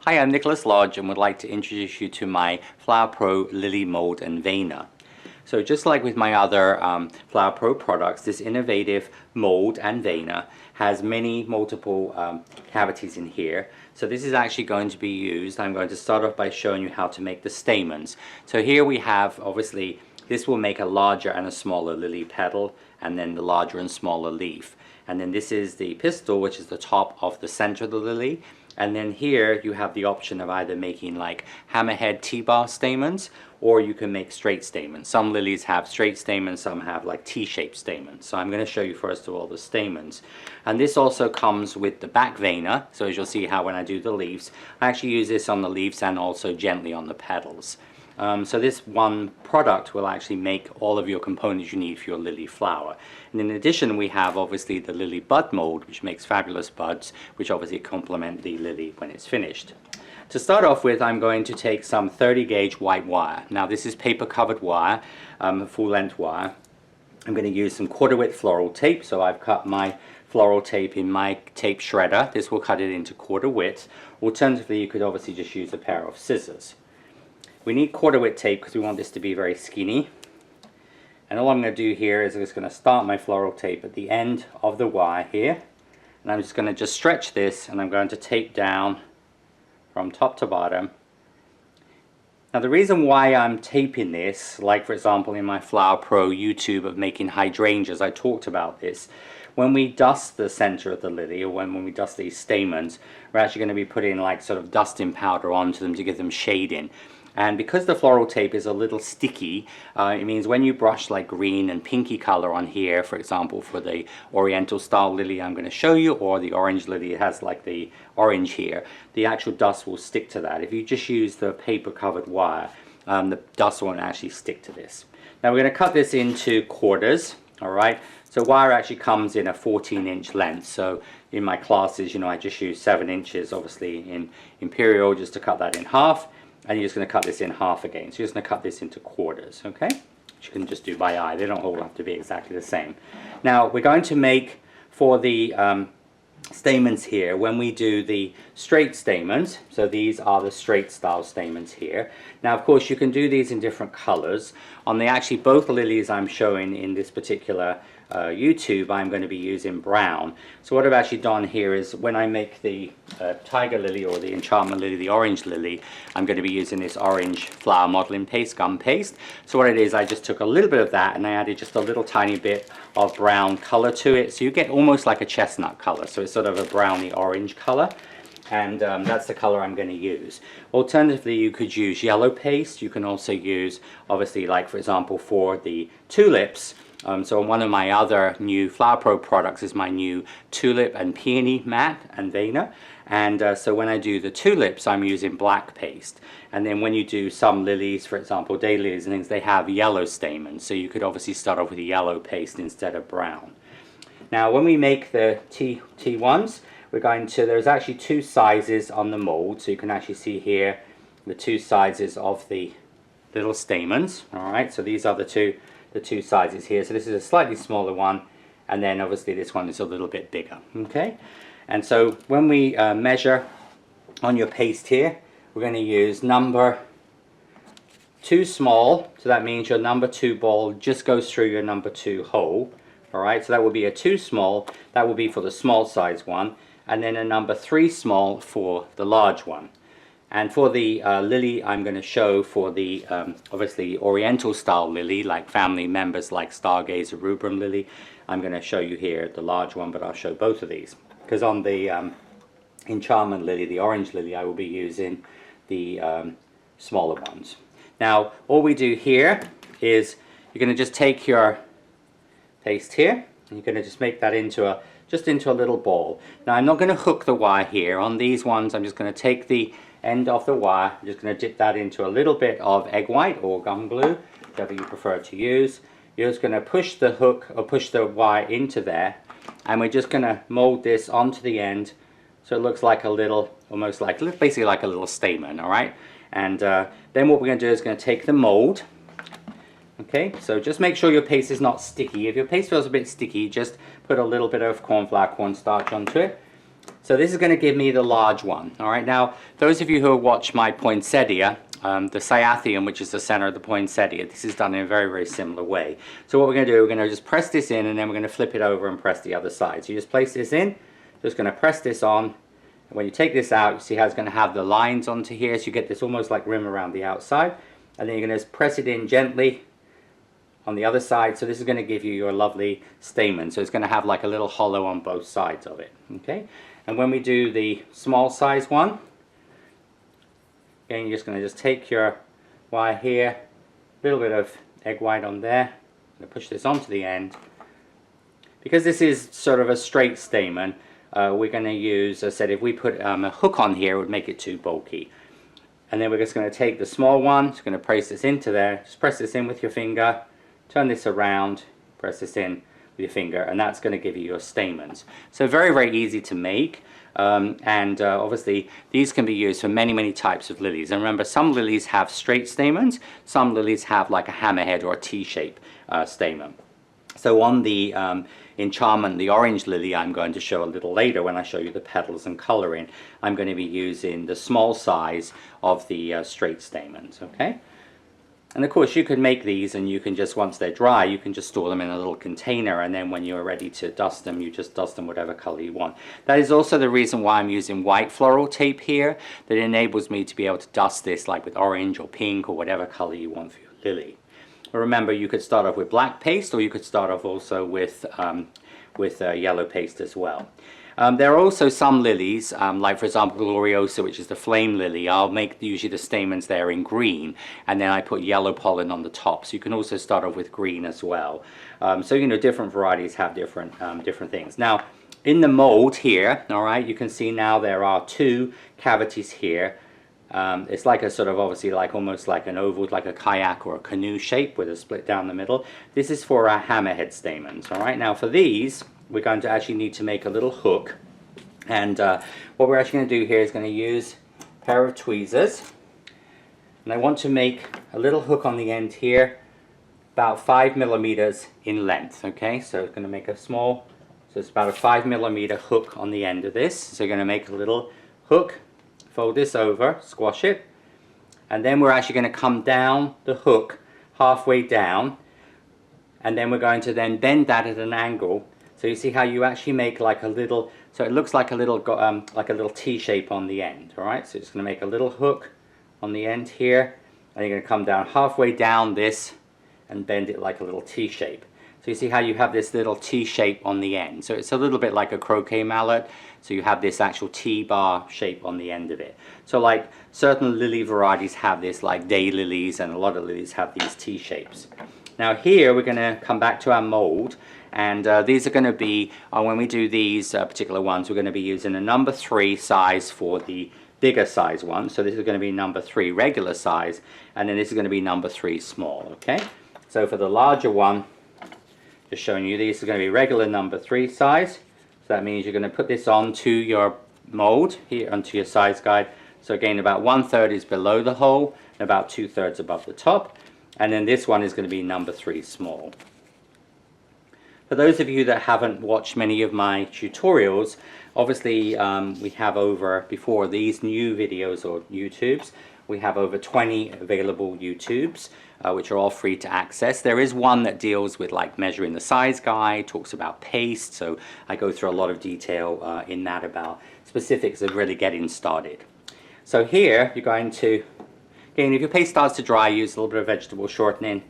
Hi, I'm Nicholas Lodge and would like to introduce you to my Flower Pro Lily Mold and Veiner. So just like with my other Flower Pro products, this innovative mold and veiner has multiple cavities in here. So this is actually going to be used. I'm going to start off by showing you how to make the stamens. So here we have, obviously, this will make a larger and a smaller lily petal, and then the larger and smaller leaf. And then this is the pistil, which is the top of the center of the lily. And then here you have the option of either making like hammerhead T-bar stamens, or you can make straight stamens. Some lilies have straight stamens, some have like T-shaped stamens. So I'm going to show you first of all the stamens. And this also comes with the back veiner. So as you'll see how when I do the leaves, I actually use this on the leaves and also gently on the petals. So this one product will actually make all of your components you need for your lily flower. And in addition, we have obviously the lily bud mold, which makes fabulous buds, which obviously complement the lily when it's finished. To start off with, I'm going to take some 30 gauge white wire. Now this is paper covered wire, full length wire. I'm going to use some 1/4 width floral tape. So I've cut my floral tape in my tape shredder. This will cut it into 1/4 width. Alternatively, you could obviously just use a pair of scissors. We need 1/4 width tape because we want this to be very skinny. And all I'm going to do here is I'm just going to start my floral tape at the end of the wire here. And I'm just going to stretch this, and I'm going to tape down from top to bottom. Now the reason why I'm taping this, like for example in my Flower Pro YouTube of making hydrangeas, I talked about this. When we dust the center of the lily, or when we dust these stamens, we're actually going to be putting like sort of dusting powder onto them to give them shading. And because the floral tape is a little sticky, it means when you brush like green and pinky color on here, for example for the oriental style lily I'm going to show you, or the orange lily, it has like the orange here, the actual dust will stick to that. If you just use the paper covered wire, the dust won't actually stick to this. Now we're going to cut this into quarters, alright? So wire actually comes in a 14-inch length. So in my classes, you know, I just use 7 inches obviously in imperial just to cut that in half. And you're just going to cut this in half again. So you're just going to cut this into quarters, okay? Which you can just do by eye. They don't all have to be exactly the same. Now, we're going to make, for the stamens here, when we do the straight stamens, so these are the straight style stamens here. Now, of course, you can do these in different colors. On the actually both lilies I'm showing in this particular YouTube, I'm going to be using brown. So what I've actually done here is when I make the tiger lily or the enchantment lily, the orange lily, I'm going to be using this orange flower modeling paste, gum paste. So what it is, I just took a little bit of that and I added just a little tiny bit of brown color to it. So you get almost like a chestnut color. So it's sort of a browny orange color. And that's the color I'm going to use. Alternatively, you could use yellow paste. You can also use, obviously, like for example, for the tulips. So one of my other new Flower Pro products is my new tulip and peony matte and veiner. And so when I do the tulips, I'm using black paste. And then when you do some lilies, for example, daylilies and things, they have yellow stamens. So you could obviously start off with a yellow paste instead of brown. Now, when we make the T1s, we're going to, there's actually 2 sizes on the mold. So you can actually see here the 2 sizes of the little stamens. All right, so these are the two sizes here. So this is a slightly smaller one, and then obviously this one is a little bit bigger. Okay, and so when we measure on your paste here, we're going to use number 2 small. So that means your number 2 ball just goes through your number 2 hole. All right, so that would be a 2 small. That will be for the small size one, and then a number 3 small for the large one. And for the lily, I'm going to show for the obviously oriental style lily, like family members like stargazer rubrum lily, I'm going to show you here the large one, but I'll show both of these. Because on the enchantment lily, the orange lily, I will be using the smaller ones. Now, all we do here is you're going to just take your paste here, and you're going to just make that into a little ball. Now, I'm not going to hook the wire here. On these ones, I'm just going to take the end of the wire. I'm just going to dip that into a little bit of egg white or gum glue, whatever you prefer to use. You're just going to push the hook or push the wire into there, and we're just going to mold this onto the end so it looks like a little, almost like, basically like a little stamen, all right? And then what we're going to do is going to take the mold. Okay, so just make sure your paste is not sticky. If your paste feels a bit sticky, just put a little bit of cornstarch onto it. So this is going to give me the large one. All right, now those of you who watch my poinsettia, the cyathium, which is the center of the poinsettia, this is done in a very, very similar way. So what we're going to do, we're going to just press this in, and then we're going to flip it over and press the other side. So you just place this in, just going to press this on, and when you take this out, you see how it's going to have the lines onto here, so you get this almost like rim around the outside, and then you're going to just press it in gently on the other side. So this is going to give you your lovely stamen. So it's going to have like a little hollow on both sides of it. Okay. And when we do the small size one, again, you're just going to take your wire here, a little bit of egg white on there, I'm going to push this onto the end. Because this is sort of a straight stamen, we're going to use, as I said, if we put a hook on here, it would make it too bulky. And then we're just going to take the small one, just going to place this into there, just press this in with your finger, turn this around, press this in with your finger, and that's going to give you your stamens. So very, very easy to make, and obviously these can be used for many, many types of lilies. And remember, some lilies have straight stamens, some lilies have like a hammerhead or a T-shape stamen. So on the in Charmant, the orange lily I'm going to show a little later when I show you the petals and coloring, I'm going to be using the small size of the straight stamens. Okay. And of course you can make these, and you can just, once they're dry, you can just store them in a little container, and then when you're ready to dust them, you just dust them whatever color you want. That is also the reason why I'm using white floral tape here, that enables me to be able to dust this like with orange or pink or whatever color you want for your lily. But remember, you could start off with black paste, or you could start off also with yellow paste as well. There are also some lilies, like for example Gloriosa, which is the flame lily. I'll make usually the stamens there in green, and then I put yellow pollen on the top. So you can also start off with green as well. So you know, different varieties have different things. Now in the mold here, all right, you can see now there are two cavities here. It's like a sort of, obviously, like almost like an oval, like a kayak or a canoe shape with a split down the middle. This is for our hammerhead stamens. All right, now for these, we're going to actually need to make a little hook, and what we're actually going to do here is going to use a pair of tweezers, and I want to make a little hook on the end here, about 5 millimeters in length. Okay, so it's going to make a small, so it's about a 5 millimeter hook on the end of this. So you're going to make a little hook, fold this over, squash it, and then we're actually going to come down the hook halfway down, and then we're going to then bend that at an angle. So you see how you actually make like a little, so it looks like a little T shape on the end. All right, so it's going to make a little hook on the end here, and you're going to come down halfway down this and bend it like a little T shape. So you see how you have this little T shape on the end. So it's a little bit like a croquet mallet. So you have this actual T-bar shape on the end of it. So like certain lily varieties have this, like day lilies, and a lot of lilies have these T shapes. Now here we're going to come back to our mold, and these are going to be, when we do these particular ones, we're going to be using a number 3 size for the bigger size one. So this is going to be number 3 regular size, and then this is going to be number 3 small. Okay, so for the larger one, just showing you, these are going to be regular number 3 size. So that means you're going to put this onto your mold here, onto your size guide. So again, about 1/3 is below the hole, and about 2/3 above the top. And then this one is going to be number 3 small. For those of you that haven't watched many of my tutorials, obviously we have over, before these new videos or YouTubes, we have over 20 available YouTubes, which are all free to access. There is one that deals with like measuring the size guide, talks about paste, so I go through a lot of detail in that about specifics of really getting started. So here you're going to, again, if your paste starts to dry, use a little bit of vegetable shortening,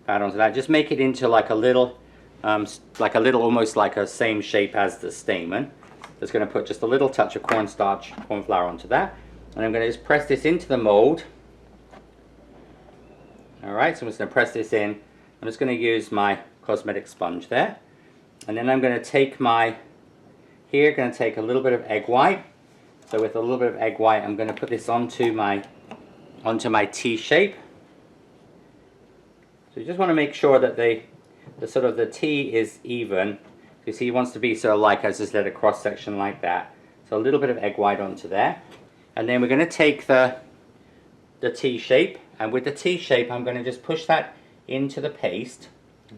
add onto that. Just make it into like a little, almost like a same shape as the stamen. Just going to put just a little touch of cornstarch, corn flour onto that, and I'm going to just press this into the mold. Alright, so I'm just going to press this in. I'm just going to use my cosmetic sponge there, and then I'm going to take my, here, going to take a little bit of egg white. So with a little bit of egg white, I'm going to put this onto my T shape. So you just want to make sure that the sort of the T is even. You see, it wants to be sort of like, as I said, a cross section like that. So a little bit of egg white onto there, and then we're going to take the T shape, and with the T shape, I'm going to just push that into the paste.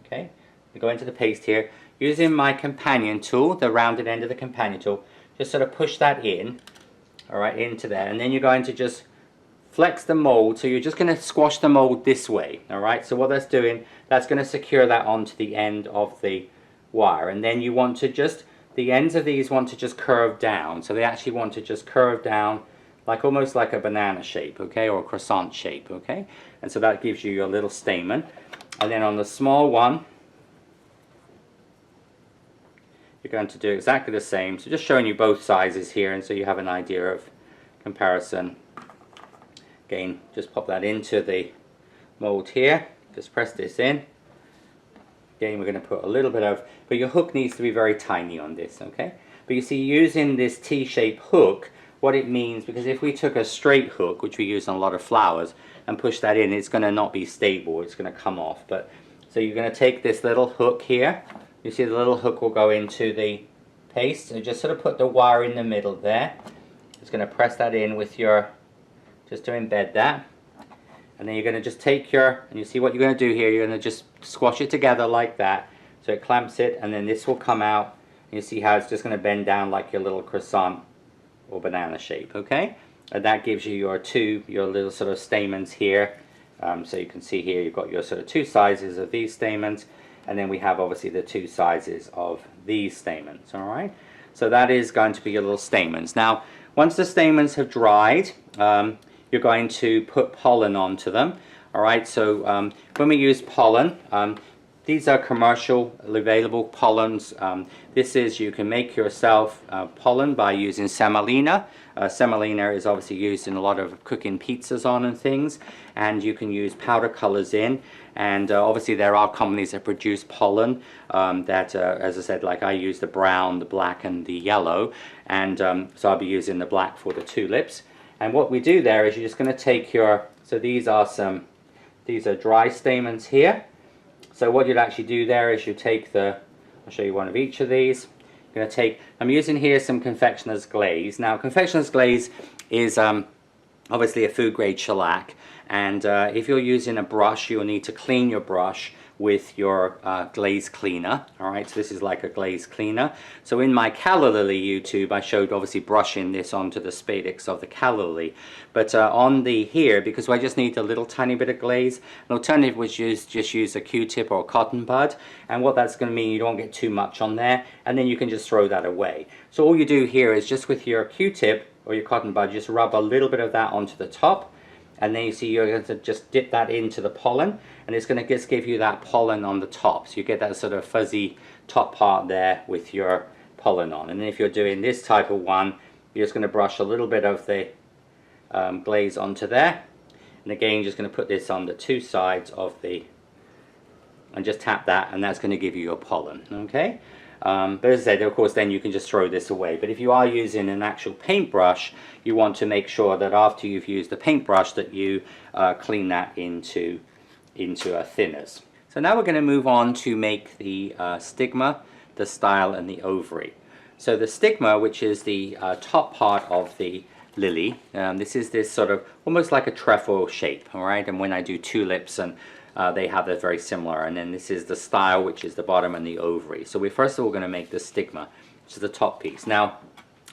Okay, we go into the paste here. using my companion tool, the rounded end of the companion tool, just sort of push that in, all right, into there, and then you're going to just flex the mold. So you're just going to squash the mold this way, all right. So what that's doing, that's going to secure that onto the end of the wire, and then you want to just, the ends of these want to just curve down. So they actually want to just curve down like almost like a banana shape, okay, or a croissant shape, okay. And so that gives you your little stamen. And then on the small one, you're going to do exactly the same. So just showing you both sizes here, and so you have an idea of comparison. Again, just pop that into the mold here, just press this in. Again, we're going to put a little bit of, but your hook needs to be very tiny on this, okay. But you see, using this T-shaped hook, what it means, because if we took a straight hook, which we use on a lot of flowers, and push that in, it's going to not be stable, it's going to come off. But so you're going to take this little hook here, you see the little hook will go into the paste, so just sort of put the wire in the middle there. Just going to press that in with your, just to embed that, and then you're going to just take your, and you see what you're going to do here, you're going to just squash it together like that, so it clamps it, and then this will come out, and you see how it's just going to bend down like your little croissant or banana shape, okay. And that gives you your little sort of stamens here. So you can see here you've got your sort of two sizes of these stamens, and then we have obviously the two sizes of these stamens, all right. So that is going to be your little stamens. Now once the stamens have dried, you're going to put pollen onto them, all right. So when we use pollen, these are commercial available pollens. This is, you can make yourself pollen by using semolina. Semolina is obviously used in a lot of cooking pizzas on and things, and you can use powder colors in, and obviously there are companies that produce pollen that, as I said, like I use the brown, the black and the yellow, and so I'll be using the black for the tulips. And what we do there is you're just going to take your, so these are dry stamens here. So what you'd actually do there is you take the, I'll show you one of each of these. You're going to take, I'm using here some confectioner's glaze. Now confectioner's glaze is obviously a food grade shellac, and if you're using a brush, you'll need to clean your brush with your glaze cleaner. Alright, so this is like a glaze cleaner. So in my calla lily YouTube, I showed obviously brushing this onto the spadix of the calla lily, but on the here, because I just need a little tiny bit of glaze, an alternative was just use a Q-tip or a cotton bud, and what that's going to mean, you don't get too much on there, and then you can just throw that away. So all you do here is just with your Q-tip or your cotton bud, just rub a little bit of that onto the top, and then you see you're going to just dip that into the pollen, and it's going to just give you that pollen on the top. So you get that sort of fuzzy top part there with your pollen on. And then if you're doing this type of one, you're just going to brush a little bit of the glaze onto there. And again, you're just going to put this on the two sides of the, and just tap that, and that's going to give you your pollen, okay? But as I said, of course, then you can just throw this away. But if you are using an actual paintbrush, you want to make sure that after you've used the paintbrush that you clean that into thinners. So now we're going to move on to make the stigma, the style, and the ovary. So the stigma, which is the top part of the lily, this is this sort of almost like a trefoil shape, all right? And when I do tulips, and they have a very similar, and then this is the style, which is the bottom, and the ovary. So we're first of all going to make the stigma, which is the top piece. Now,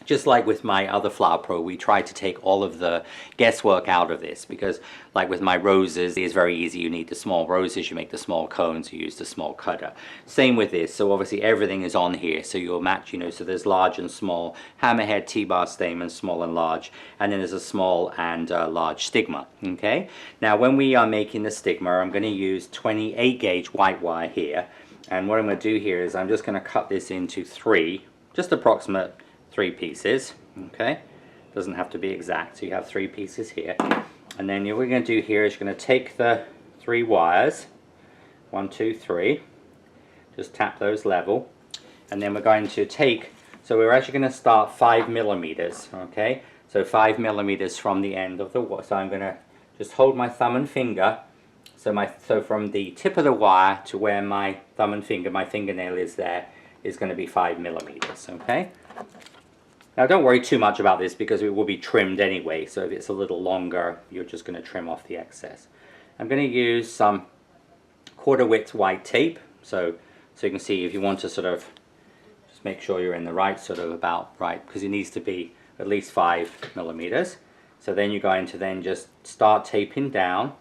just like with my other Flower Pro, we try to take all of the guesswork out of this, because like with my roses, it's very easy. You need the small roses, you make the small cones, you use the small cutter. Same with this. So obviously everything is on here, so you'll match, you know, so there's large and small hammerhead, T-bar stamen, small and large, and then there's a small and large stigma, okay? Now when we are making the stigma, I'm going to use 28 gauge white wire here, and what I'm going to do here is I'm just going to cut this into three, just approximate 3 pieces, okay? Doesn't have to be exact, so you have 3 pieces here. And then what we're going to do here is you're going to take the 3 wires, 1, 2, 3, just tap those level, and then we're going to take, so we're actually going to start 5 millimeters, okay? So 5 millimeters from the end of the wire. So I'm going to just hold my thumb and finger, so from the tip of the wire to where my thumb and finger, my fingernail is there, is going to be 5 millimeters, okay? Now don't worry too much about this because it will be trimmed anyway, so if it's a little longer, you're just going to trim off the excess. I'm going to use some 1/4 width white tape, so So you can see if you want to sort of just make sure you're in the right sort of about right, because it needs to be at least 5 millimeters. So then you're going to then just start taping down.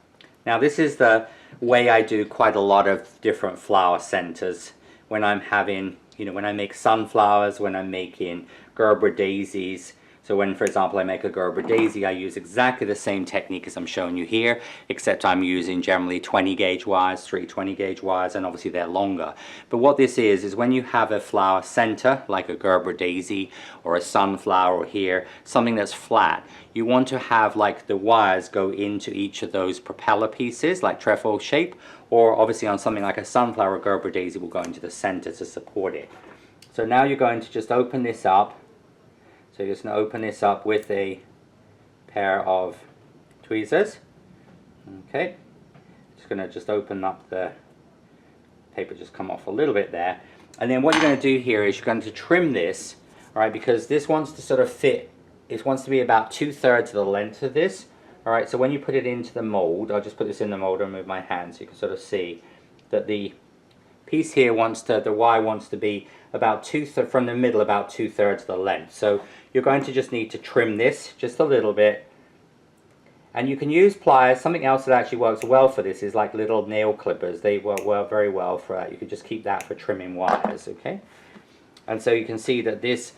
Now this is the way I do quite a lot of different flower centers when I'm having, you know, when I make sunflowers, when I'm making Gerber daisies. So when, for example, I make a Gerber daisy, I use exactly the same technique as I'm showing you here, except I'm using generally 20 gauge wires, 3 20 gauge wires, and obviously they're longer. But what this is when you have a flower center, like a Gerber daisy or a sunflower, or here, something that's flat, you want to have like the wires go into each of those propeller pieces, like trefoil shape, or obviously on something like a sunflower or Gerber daisy will go into the center to support it. So now you're going to just open this up. So you're just going to open this up with a pair of tweezers. Okay, just going to just open up the paper, just come off a little bit there. And then what you're going to do here is you're going to trim this, all right, because this wants to sort of fit, it wants to be about 2/3 of the length of this. All right, so when you put it into the mold, I'll just put this in the mold and move my hand so you can sort of see that the piece here wants to, the wire wants to be about from the middle, about 2/3 of the length. So you're going to just need to trim this just a little bit. And you can use pliers. Something else that actually works well for this is like little nail clippers. They work very well for that. You could just keep that for trimming wires, okay? And so you can see that this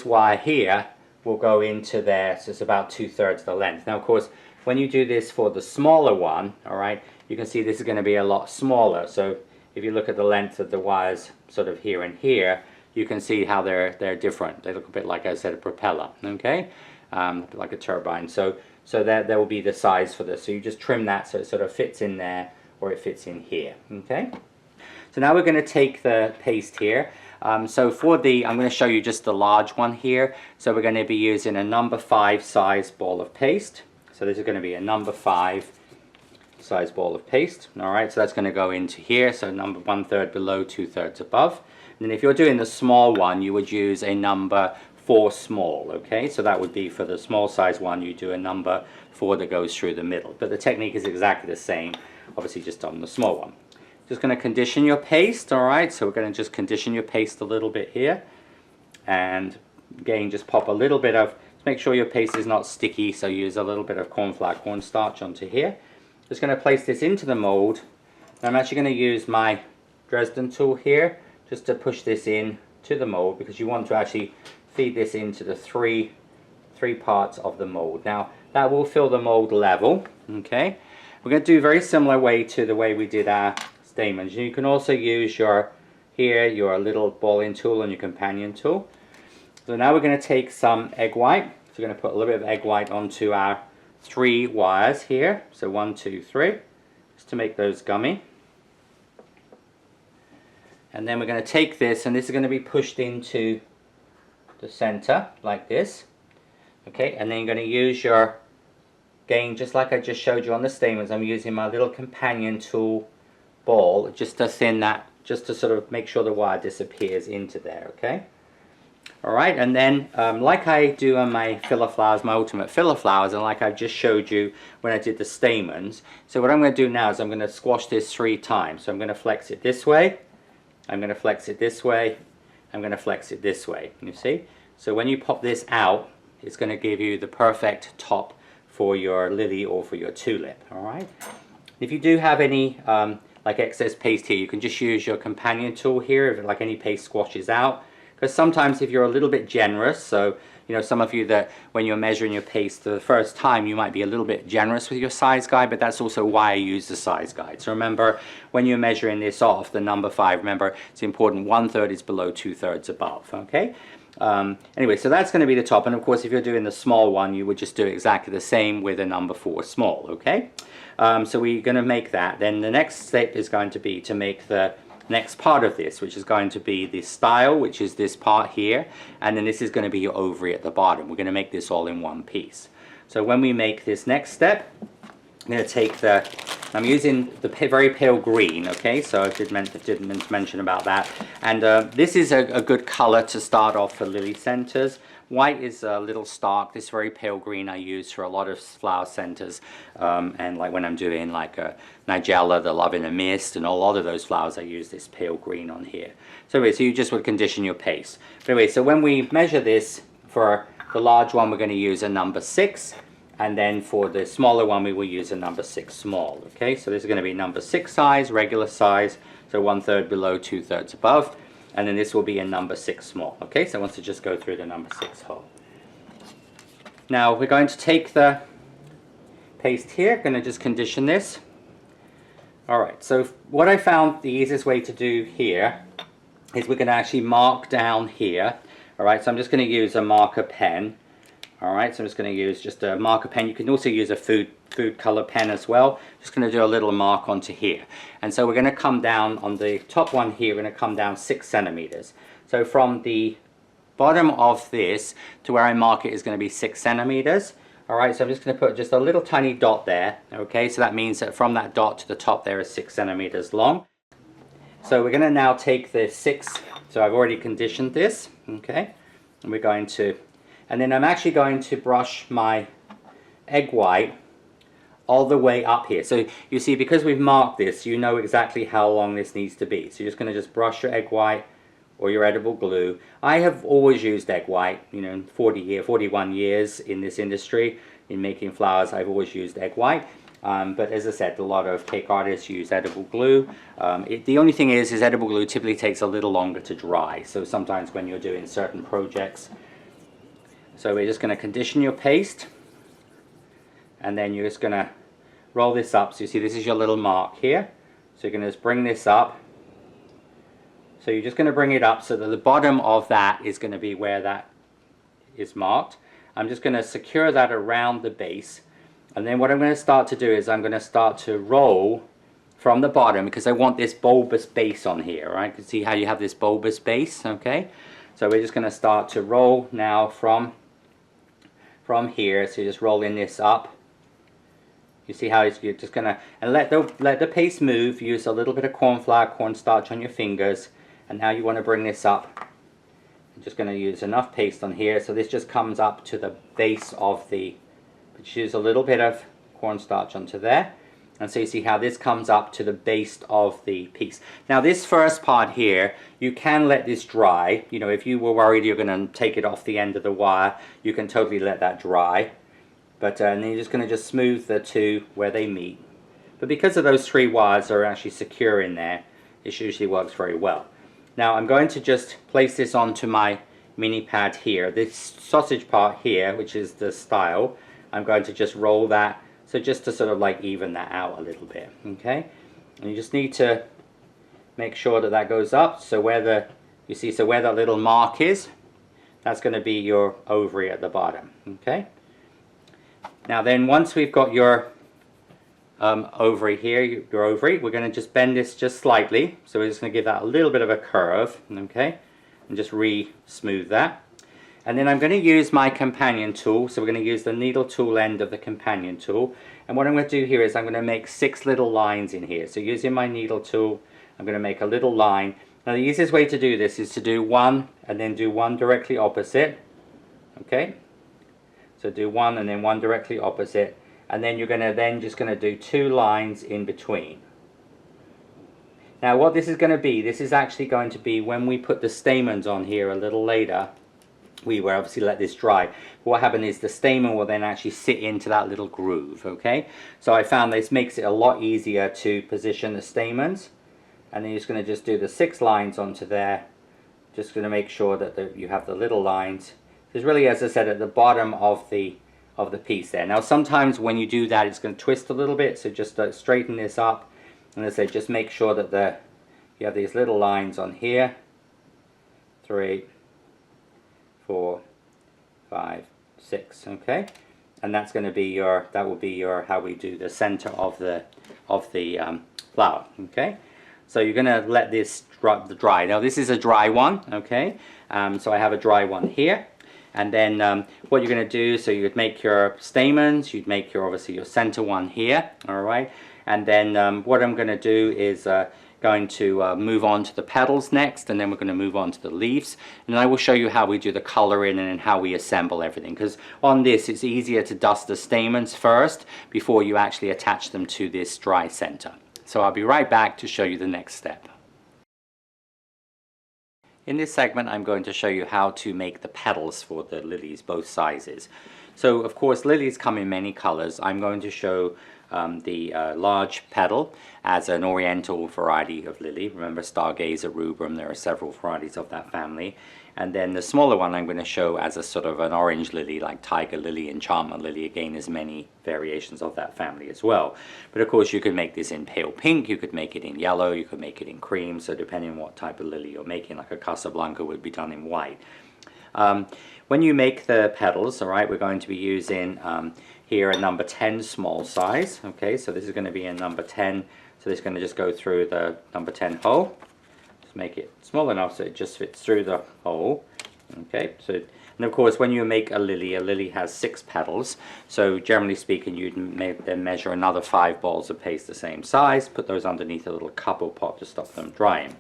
wire here will go into there, so it's about 2/3 of the length. Now, of course, when you do this for the smaller one, all right, you can see this is going to be a lot smaller. So if you look at the length of the wires sort of here and here, you can see how they're different. They look a bit like, I said, a propeller, okay? A bit like a turbine. So that will be the size for this. So you just trim that so it sort of fits in there, or it fits in here, okay? So now we're going to take the paste here. So for the, I'm going to show you just the large one here. So we're going to be using a number 5 size ball of paste. So this is going to be a number 5 size ball of paste. All right, so that's going to go into here. So number 1/3 below, 2/3 above. And then if you're doing the small one, you would use a number 4 small. Okay, so that would be for the small size one, you do a number 4 that goes through the middle. But the technique is exactly the same, obviously just on the small one. Just going to condition your paste. All right, so we're going to just condition your paste a little bit here, and again, just pop a little bit of. Make sure your paste is not sticky, so use a little bit of cornstarch onto here. Just going to place this into the mold. I'm actually going to use my Dresden tool here just to push this in to the mold, because you want to actually feed this into the three parts of the mold. Now that will fill the mold level. Okay, we're going to do a very similar way to the way we did our stamens. You can also use your little balling tool and your companion tool. So now we're going to take some egg white. So we're going to put a little bit of egg white onto our 3 wires here. So 1, 2, 3, just to make those gummy. And then we're going to take this, and this is going to be pushed into the center like this. Okay, and then you're going to use your, again, just like I just showed you on the stamens, I'm using my little companion tool ball just to thin that, just to sort of make sure the wire disappears into there. Okay. Alright, and then like I do on my filler flowers, my ultimate filler flowers, and like I just showed you when I did the stamens, so what I'm going to do now is I'm going to squash this 3 times. So I'm going to flex it this way, I'm going to flex it this way, I'm going to flex it this way, you see? So when you pop this out, it's going to give you the perfect top for your lily or for your tulip. Alright, if you do have any like excess paste here, you can just use your companion tool here if like any paste squashes out. Because sometimes if you're a little bit generous, so you know, some of you that when you're measuring your paste for the first time, you might be a little bit generous with your size guide, but that's also why I use the size guide. So remember, when you're measuring this off, the number 5, remember, it's important 1/3 is below, 2/3 above, okay? Anyway, so that's going to be the top, and of course if you're doing the small one, you would just do exactly the same with a number 4 small, okay? So we're going to make that. Then the next step is going to be to make the next part of this, which is going to be the style, which is this part here, and then this is going to be your ovary at the bottom. We're going to make this all in one piece. So when we make this next step, I'm going to take the, I'm using the very pale green, okay, so I didn't mention about that, and this is a good color to start off for lily centers. White is a little stark. This very pale green I use for a lot of flower centers, and like when I'm doing like a Nigella, the Love in a Mist, and a lot of those flowers I use this pale green on here. So anyway, so you just would condition your paste. But anyway, so when we measure this, for the large one we're going to use a number 6, and then for the smaller one we will use a number 6 small. Okay, so this is going to be number 6 size, regular size, so 1/3 below, 2/3 above, and then this will be a number 6 small. Okay, so I want to just go through the number 6 hole. Now we're going to take the paste here, going to just condition this. Alright, so what I found the easiest way to do here is we're going to actually mark down here. Alright, so I'm just going to use a marker pen. Alright, so I'm just going to use just a marker pen. You can also use a food color pen as well. Just going to do a little mark onto here. And so we're going to come down on the top one here, we're going to come down 6 centimeters. So from the bottom of this to where I mark it is going to be 6 centimeters. Alright, so I'm just going to put just a little tiny dot there. Okay, so that means that from that dot to the top there is 6 centimeters long. So we're going to now take the 6, so I've already conditioned this. Okay, and we're going to, and then I'm actually going to brush my egg white all the way up here. So you see, because we've marked this, you know exactly how long this needs to be. So you're just going to just brush your egg white or your edible glue. I have always used egg white, you know, 41 years in this industry in making flowers. I've always used egg white. But as I said, a lot of cake artists use edible glue. The only thing is edible glue typically takes a little longer to dry. So sometimes when you're doing certain projects. So we're just going to condition your paste. And then you're just going to roll this up. So you see this is your little mark here. So you're going to just bring this up. So you're just going to bring it up so that the bottom of that is going to be where that is marked. I'm just going to secure that around the base. And then what I'm going to start to do is I'm going to start to roll from the bottom, because I want this bulbous base on here, right? You can see how you have this bulbous base, okay? So we're just going to start to roll now from here. So you're just rolling this up. You see how you're just going to, and let the paste move. Use a little bit of cornstarch on your fingers. And now you want to bring this up. I'm just going to use enough paste on here so this just comes up to the base of the, just use a little bit of cornstarch onto there. And so you see how this comes up to the base of the piece. Now this first part here, you can let this dry. You know, if you were worried you're going to take it off the end of the wire, you can totally let that dry. But and then you're just going to just smooth the two where they meet. But because of those 3 wires are actually secure in there, it usually works very well. Now I'm going to just place this onto my mini pad here. This sausage part here, which is the style, I'm going to just roll that, so just to sort of like even that out a little bit, okay? And you just need to make sure that that goes up, so where the, you see, so where that little mark is, that's going to be your ovary at the bottom, okay? Now then, once we've got your ovary here, your ovary, we're going to just bend this just slightly. So we're just going to give that a little bit of a curve, okay, and just re-smooth that. And then I'm going to use my companion tool. So we're going to use the needle tool end of the companion tool. And what I'm going to do here is I'm going to make 6 little lines in here. So using my needle tool, I'm going to make a little line. Now the easiest way to do this is to do one and then do one directly opposite, okay? So do one and then one directly opposite. And then you're going to just going to do 2 lines in between. Now what this is going to be, this is actually going to be when we put the stamens on here a little later. We will obviously let this dry. What happened is the stamen will then actually sit into that little groove, okay? So I found this makes it a lot easier to position the stamens. And then you're just going to just do the 6 lines onto there. Just going to make sure that you have the little lines. There's really, as I said, at the bottom of the piece there. Now sometimes when you do that it's going to twist a little bit, so just straighten this up, and as I say, just make sure that you have these little lines on here. 3, 4, 5, 6, okay, and that's going to be your, that will be your, how we do the center of the flower, okay. So you're going to let this dry. Now this is a dry one, okay, so I have a dry one here. And then what you're going to do, so you'd make your stamens, you'd make your, obviously your center one here, all right. And then what I'm going to do is going to move on to the petals next, and then we're going to move on to the leaves, and I will show you how we do the coloring and how we assemble everything, because on this it's easier to dust the stamens first before you actually attach them to this dry center. So I'll be right back to show you the next step. In this segment I'm going to show you how to make the petals for the lilies, both sizes. So of course lilies come in many colors. I'm going to show the large petal as an oriental variety of lily. Remember Stargazer rubrum, there are several varieties of that family. And then the smaller one I'm going to show as a sort of an orange lily, like tiger lily, enchantment lily. Again, there's many variations of that family as well. But of course you could make this in pale pink, you could make it in yellow, you could make it in cream, so depending on what type of lily you're making, like a Casablanca would be done in white. When you make the petals, all right, we're going to be using here a number 10 small size. Okay, so this is going to be a number 10, so this is going to just go through the number 10 hole. Just make it small enough so it just fits through the hole. Okay, so, and of course when you make a lily has 6 petals, so generally speaking you'd then measure another 5 balls of paste the same size, put those underneath a little cup or pot to stop them drying.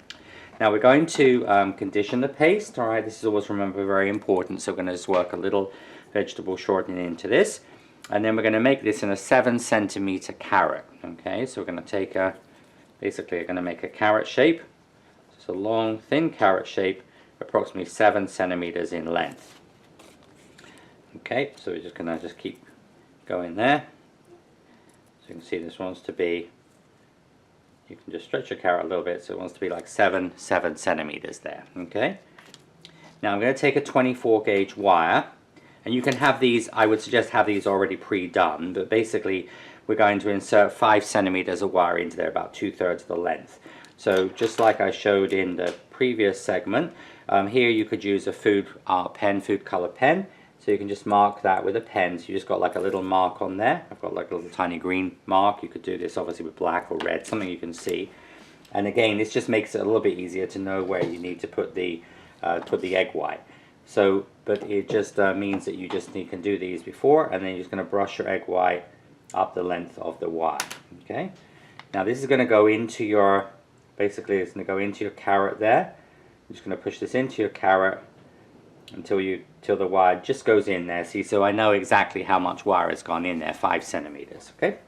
Now we're going to condition the paste. All right, this is always, remember, very important, so we're going to just work a little vegetable shortening into this. And then we're going to make this in a 7 centimeter carrot. Okay, so we're going to take a, basically we're going to make a carrot shape. It's a long, thin carrot shape, approximately 7 centimeters in length. Okay, so we're just going to keep going there. So you can see this wants to be, you can just stretch your carrot a little bit, so it wants to be like 7 centimeters there. Okay, now I'm going to take a 24 gauge wire. And you can have these, I would suggest have these already pre-done, but basically we're going to insert 5 centimeters of wire into there, about 2/3 of the length. So just like I showed in the previous segment, here you could use a food color pen. So you can just mark that with a pen. So you just got like a little mark on there. I've got like a little tiny green mark. You could do this obviously with black or red, something you can see. And again, this just makes it a little bit easier to know where you need to put the egg white. So, but it just means that you can do these before, and then you're just going to brush your egg white up the length of the wire. Okay. Now this is going to go into your, basically it's going to go into your carrot there. I'm just going to push this into your carrot until the wire just goes in there. See, so I know exactly how much wire has gone in there, 5 centimeters. Okay.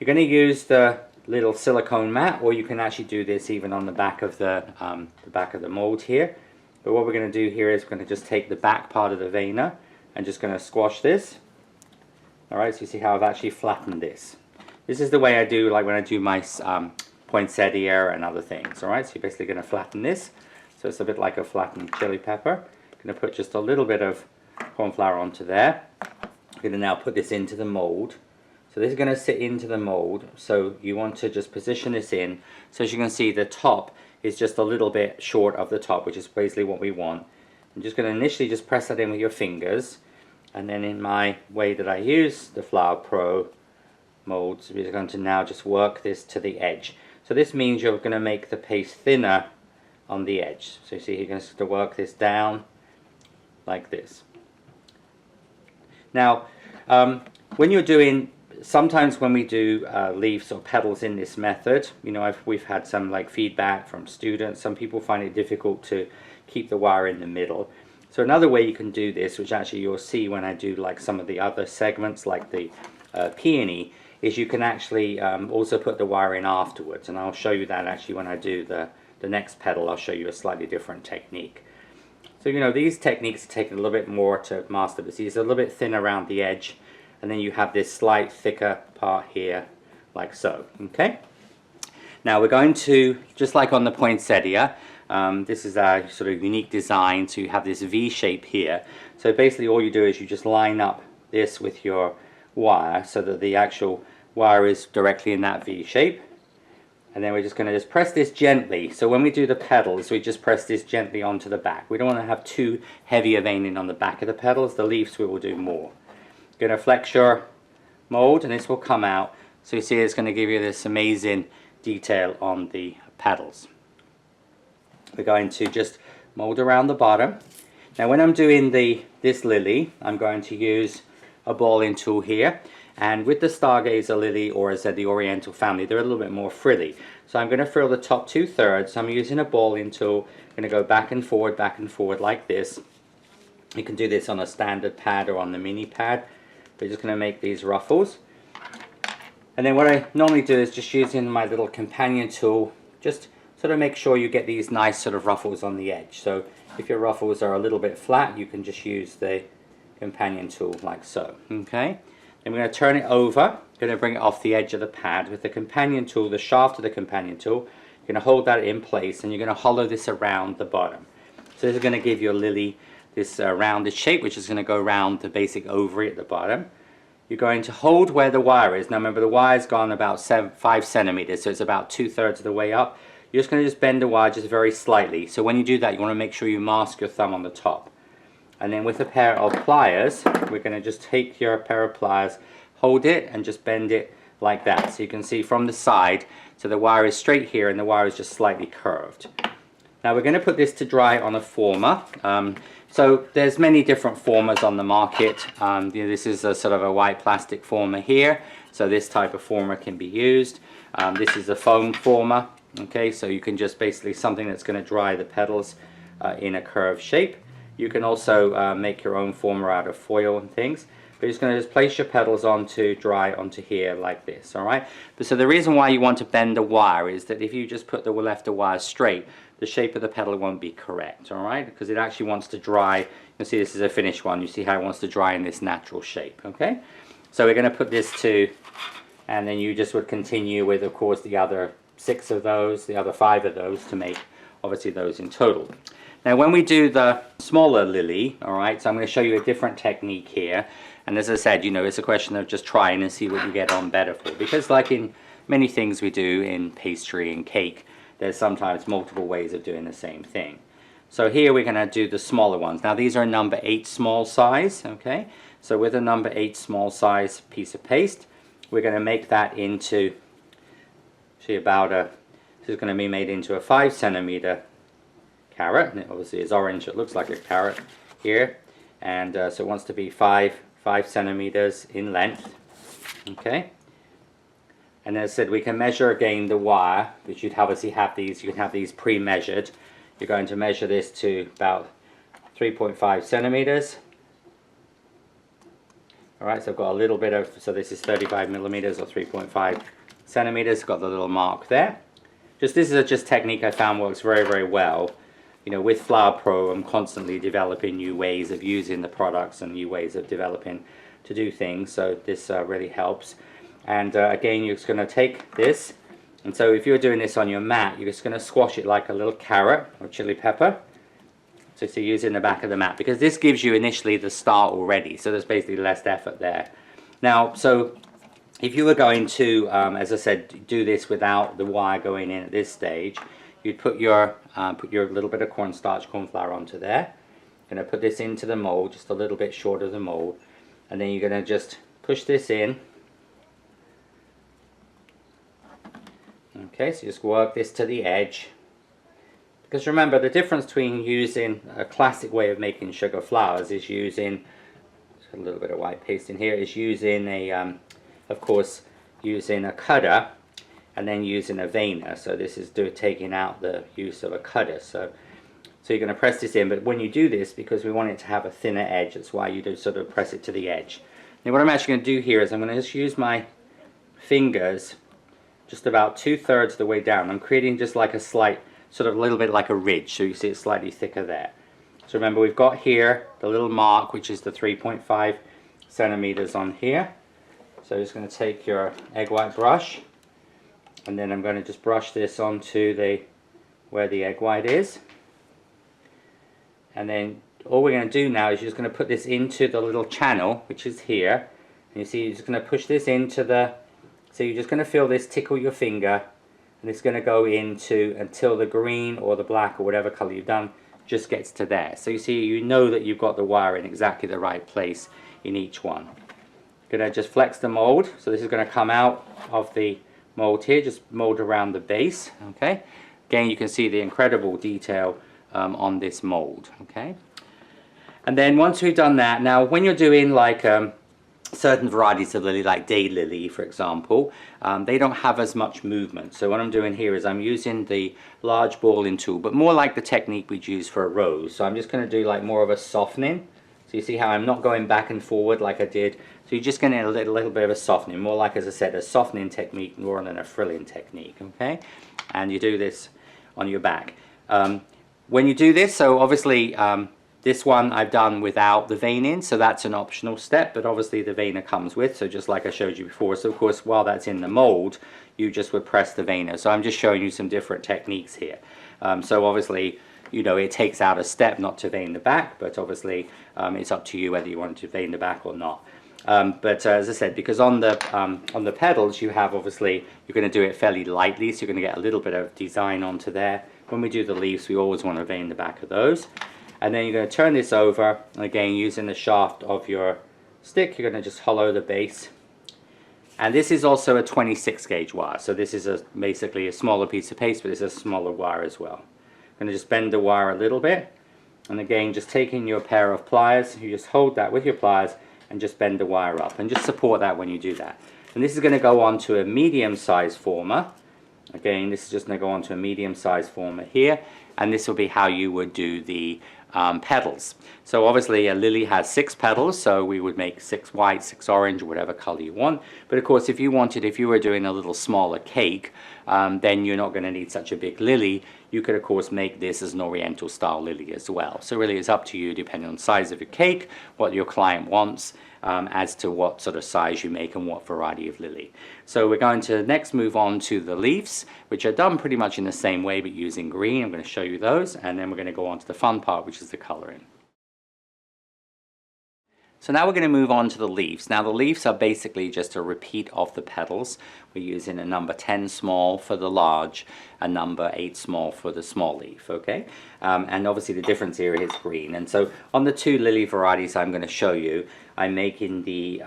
You're going to use the little silicone mat, or you can actually do this even on the back of the mold here. But what we're going to do here is we're going to just take the back part of the vena and just going to squash this. Alright, so you see how I've actually flattened this. This is the way I do, like when I do my poinsettia and other things. Alright, so you're basically going to flatten this. So it's a bit like a flattened chili pepper. I'm going to put just a little bit of corn flour onto there. I'm going to now put this into the mold. So this is going to sit into the mold. So you want to just position this in. So as you can see, the top is just a little bit short of the top, which is basically what we want. I'm just going to initially just press that in with your fingers, and then in my way that I use the Flower Pro molds, we're going to now just work this to the edge. So this means you're going to make the paste thinner on the edge. So you see you're going to work this down like this. Now when you're doing, sometimes when we do leaves or petals in this method, you know, we've had some like feedback from students. Some people find it difficult to keep the wire in the middle. So another way you can do this, which actually you'll see when I do like some of the other segments like the peony, is you can actually also put the wire in afterwards. And I'll show you that actually when I do the next petal. I'll show you a slightly different technique. So you know, these techniques take a little bit more to master, but see, it's a little bit thin around the edge. And then you have this slight thicker part here, like so. Okay. Now we're going to, just like on the poinsettia, this is our sort of unique design. So you have this V shape here. So basically all you do is you just line up this with your wire so that the actual wire is directly in that V shape. And then we're just going to just press this gently. So when we do the petals, we just press this gently onto the back. We don't want to have too heavy a veining on the back of the petals. The leaves we will do more. Going to flex your mold, and this will come out. So you see it's going to give you this amazing detail on the petals. We're going to just mold around the bottom. Now when I'm doing this lily, I'm going to use a balling tool here, And with the stargazer lily, or as I said, the oriental family, they're a little bit more frilly. So I'm going to fill the top 2/3. I'm using a balling tool. I'm going to go back and forward like this. You can do this on a standard pad or on the mini pad. We're just going to make these ruffles. And then what I normally do is just using my little companion tool, just sort of make sure you get these nice sort of ruffles on the edge. So if your ruffles are a little bit flat, you can just use the companion tool like so. Okay. I'm going to turn it over, going to bring it off the edge of the pad with the companion tool, the shaft of the companion tool. You're going to hold that in place and you're going to hollow this around the bottom. So this is going to give your lily this rounded shape, which is going to go around the basic ovary at the bottom. You're going to hold where the wire is. Now remember, the wire's gone about 5 centimeters, so it's about 2/3 of the way up. You're just going to bend the wire just very slightly. So when you do that, you want to make sure you mask your thumb on the top. And then with a pair of pliers, we're going to just take your pair of pliers, hold it, and just bend it like that. So you can see from the side, so the wire is straight here and the wire is just slightly curved. Now we're going to put this to dry on a former. So there's many different formers on the market. This is a sort of a white plastic former here. So this type of former can be used. This is a foam former. Okay, so you can just basically something that's going to dry the petals in a curved shape. You can also make your own former out of foil and things. But you're just going to just place your petals onto dry onto here like this, all right? But so the reason why you want to bend the wire is that if you just put the wire straight, the shape of the petal won't be correct, all right? Because it actually wants to dry. You see this is a finished one. You see how it wants to dry in this natural shape, okay? So we're going to put this to, and then you just would continue with, of course, the other 6 of those, the other 5 of those to make, obviously, those in total. Now when we do the smaller lily, all right, so I'm going to show you a different technique here. And as I said, you know, it's a question of just trying and see what you get on better for. Because like in many things we do in pastry and cake, there's sometimes multiple ways of doing the same thing. So here we're going to do the smaller ones. Now these are number 8 small size, okay? So with a number 8 small size piece of paste, we're going to make that into, see about a, this is going to be made into a 5 centimeter carrot, and it obviously is orange, it looks like a carrot here, and so it wants to be 5 centimeters in length, okay? And as I said, we can measure again the wire, which you'd obviously have these, you can have these pre-measured. You're going to measure this to about 3.5 centimeters. Alright, so I've got a little bit of, so this is 35 millimeters or 3.5 centimeters, got the little mark there. This is a technique I found works very, very well. You know, with Flower Pro, I'm constantly developing new ways of using the products and new ways of developing to do things, so this really helps. And again, you're just going to take this, and so if you're doing this on your mat, you're just going to squash it like a little carrot or chili pepper. So use it in the back of the mat, because this gives you initially the start already, so there's basically less effort there. Now, so if you were going to, as I said, do this without the wire going in at this stage, you'd put your little bit of cornstarch, corn flour onto there. You're going to put this into the mold, just a little bit short of the mold, and then you're going to just push this in. Okay, so just work this to the edge. Because remember, the difference between using a classic way of making sugar flowers is using, a little bit of white paste in here, is using a, of course, using a cutter and then using a veiner. So this is taking out the use of a cutter. So you're going to press this in, but when you do this, because we want it to have a thinner edge, that's why you do sort of press it to the edge. Now what I'm actually going to do here is I'm going to just use my fingers just about 2/3 of the way down. I'm creating just like a slight, sort of a little bit like a ridge, so you see it's slightly thicker there. So remember, we've got here the little mark, which is the 3.5 centimeters on here. So I'm just going to take your egg white brush, and then I'm going to just brush this onto where the egg white is. And then all we're going to do now is you're just going to put this into the little channel, which is here. And you see, you're just going to push this into the, so you're just going to feel this tickle your finger, and it's going to go into until the green or the black or whatever color you've done just gets to there. So you see, you know that you've got the wire in exactly the right place in each one. Going to just flex the mold, so this is going to come out of the mold here, just mold around the base. Okay, again you can see the incredible detail on this mold. Okay, and then once we've done that, now when you're doing like say certain varieties of lily, like day lily for example, they don't have as much movement. So what I'm doing here is I'm using the large balling tool, but more like the technique we'd use for a rose. So I'm just going to do like more of a softening. So you see how I'm not going back and forward like I did. So you're just going to get a little bit of a softening, more like, as I said, a softening technique more than a frilling technique, okay? And you do this on your back. When you do this, so obviously this one I've done without the veining, so that's an optional step, but obviously the veiner comes with, so just like I showed you before. So of course, while that's in the mold, you just would press the veiner. So I'm just showing you some different techniques here. So obviously, you know, it takes out a step not to vein the back, but obviously it's up to you whether you want to vein the back or not. But as I said, because on the petals you have, obviously you're going to do it fairly lightly, so you're going to get a little bit of design onto there. When we do the leaves, we always want to vein the back of those. And then you're going to turn this over, and again using the shaft of your stick, you're going to just hollow the base. And this is also a 26 gauge wire, so this is basically a smaller piece of paste, but it's a smaller wire as well. I'm going to just bend the wire a little bit, and again just taking your pair of pliers, you just hold that with your pliers and just bend the wire up, and just support that when you do that. And this is going to go on to a medium size former. Again, this is just going to go on to a medium size former here, and this will be how you would do the petals. So obviously a lily has 6 petals, so we would make 6 white, 6 orange, whatever color you want. But of course, if you were doing a little smaller cake, then you're not going to need such a big lily. You could of course make this as an oriental style lily as well. So really it's up to you, depending on the size of your cake, what your client wants, as to what sort of size you make and what variety of lily. So we're going to next move on to the leaves, which are done pretty much in the same way but using green. I'm going to show you those, and then we're going to go on to the fun part, which is the coloring. So now we're going to move on to the leaves. Now the leaves are basically just a repeat of the petals. We're using a number 10 small for the large, a number 8 small for the small leaf, okay? And obviously the difference here is green. And so on the 2 lily varieties I'm going to show you, I'm making the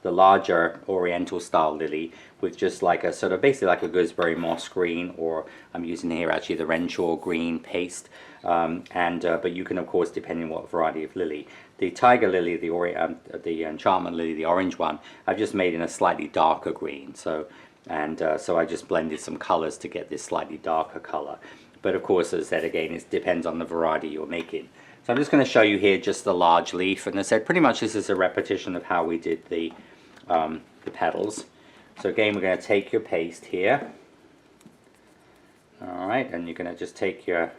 larger oriental style lily with just like a sort of basically like a gooseberry moss green, or I'm using here actually the Renshaw green paste. But you can of course, depending on what variety of lily. The tiger lily, the enchantment lily, the orange one, I've just made in a slightly darker green. So I just blended some colors to get this slightly darker color. But of course, as I said again, it depends on the variety you're making. So I'm just going to show you here just the large leaf, and as I said, pretty much this is a repetition of how we did the petals. So again, we're going to take your paste here. All right, and you're going to just take your,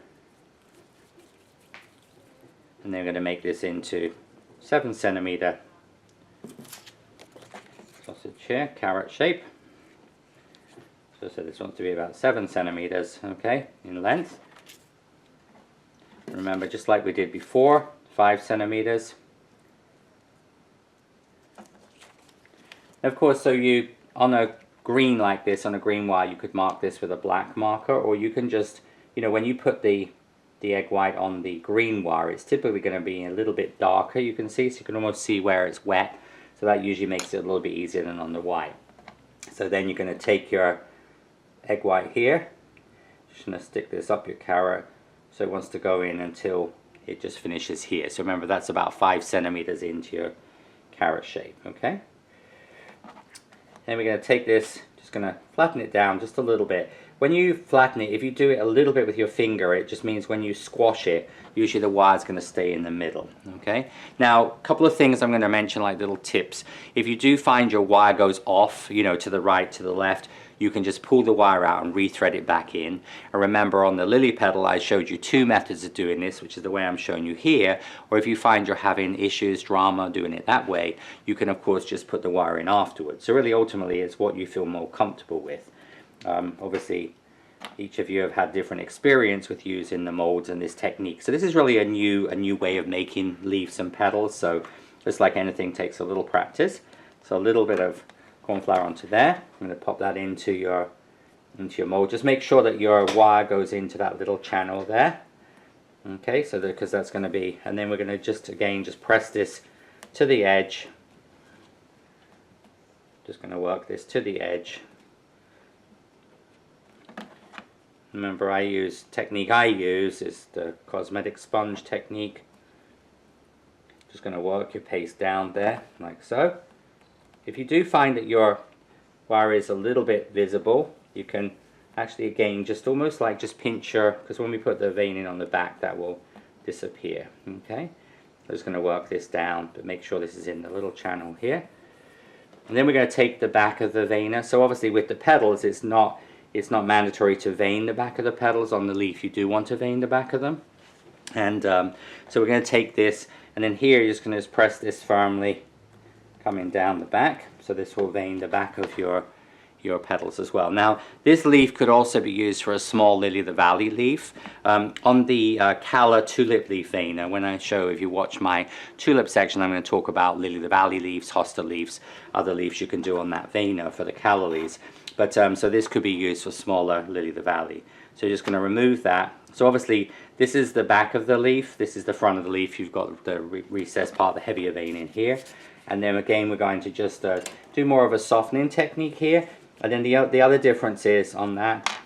and then we're going to make this into 7 centimeter sausage here, carrot shape. So this wants to be about 7 centimeters, okay, in length. Remember, just like we did before, 5 centimeters. Of course, so you, on a green like this, on a green wire, you could mark this with a black marker, or you can just, you know, when you put the egg white on the green wire, it's typically going to be a little bit darker, you can see, so you can almost see where it's wet. So that usually makes it a little bit easier than on the white. So then you're going to take your egg white here, just going to stick this up your carrot, so it wants to go in until it just finishes here. So remember, that's about 5 centimeters into your carrot shape, okay? Then we're going to take this, just going to flatten it down just a little bit. When you flatten it, if you do it a little bit with your finger, it just means when you squash it, usually the wire's going to stay in the middle, okay? Now, a couple of things I'm going to mention, like little tips. If you do find your wire goes off, you know, to the right, to the left, you can just pull the wire out and rethread it back in. And remember, on the lily petal, I showed you 2 methods of doing this, which is the way I'm showing you here. Or if you find you're having issues, drama, doing it that way, you can of course just put the wire in afterwards. So really, ultimately, it's what you feel more comfortable with. Obviously, each of you have had different experience with using the molds and this technique. So this is really a new way of making leaves and petals. So just like anything, takes a little practice. So a little bit of corn flour onto there. I'm going to pop that into your mold. Just make sure that your wire goes into that little channel there. Okay, so because that's going to be, and then we're going to just again just press this to the edge. Just going to work this to the edge. Remember, technique I use is the cosmetic sponge technique. Just going to work your paste down there like so. If you do find that your wire is a little bit visible, you can actually again just almost like just pinch your, because when we put the veining on the back that will disappear. Okay, I'm just going to work this down, but make sure this is in the little channel here. And then we're going to take the back of the veiner. So obviously with the petals it's not mandatory to vein the back of the petals. On the leaf you do want to vein the back of them. And so we're going to take this, and then here you're just going to press this firmly coming down the back, so this will vein the back of your petals as well. Now this leaf could also be used for a small lily of the valley leaf. On the calla tulip leaf veiner, when I show, if you watch my tulip section, I'm going to talk about lily of the valley leaves, hosta leaves, other leaves you can do on that veiner for the calla leaves. But so this could be used for smaller lily of the valley. So you're just going to remove that. So obviously this is the back of the leaf, this is the front of the leaf, you've got the recessed part, the heavier vein in here. And then again we're going to just do more of a softening technique here. And then the other difference is on that,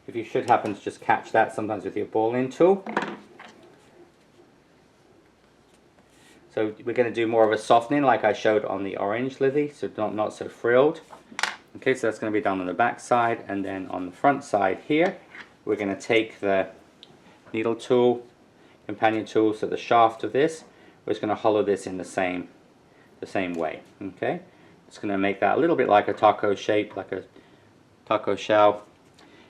if you should happen to just catch that sometimes with your balling tool. So we're going to do more of a softening like I showed on the orange lily, so not so frilled. Okay, so that's going to be done on the back side, and then on the front side here, we're going to take the needle tool, companion tool, so the shaft of this, we're just going to hollow this in the same way. Okay, it's going to make that a little bit like a taco shape, like a taco shell,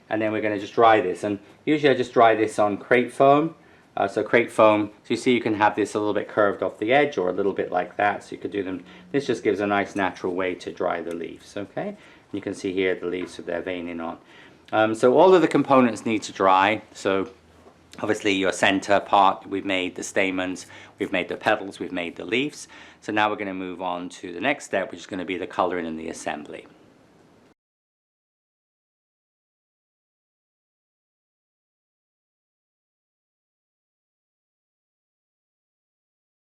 and then we're going to just dry this. And usually I just dry this on crepe foam. So crepe foam, so you see you can have this a little bit curved off the edge or a little bit like that, so you could do them. This just gives a nice natural way to dry the leaves. Okay, you can see here the leaves with their veining on. So all of the components need to dry. So obviously your center part, we've made the stamens, we've made the petals, we've made the leaves. So now we're going to move on to the next step, which is going to be the coloring and the assembly.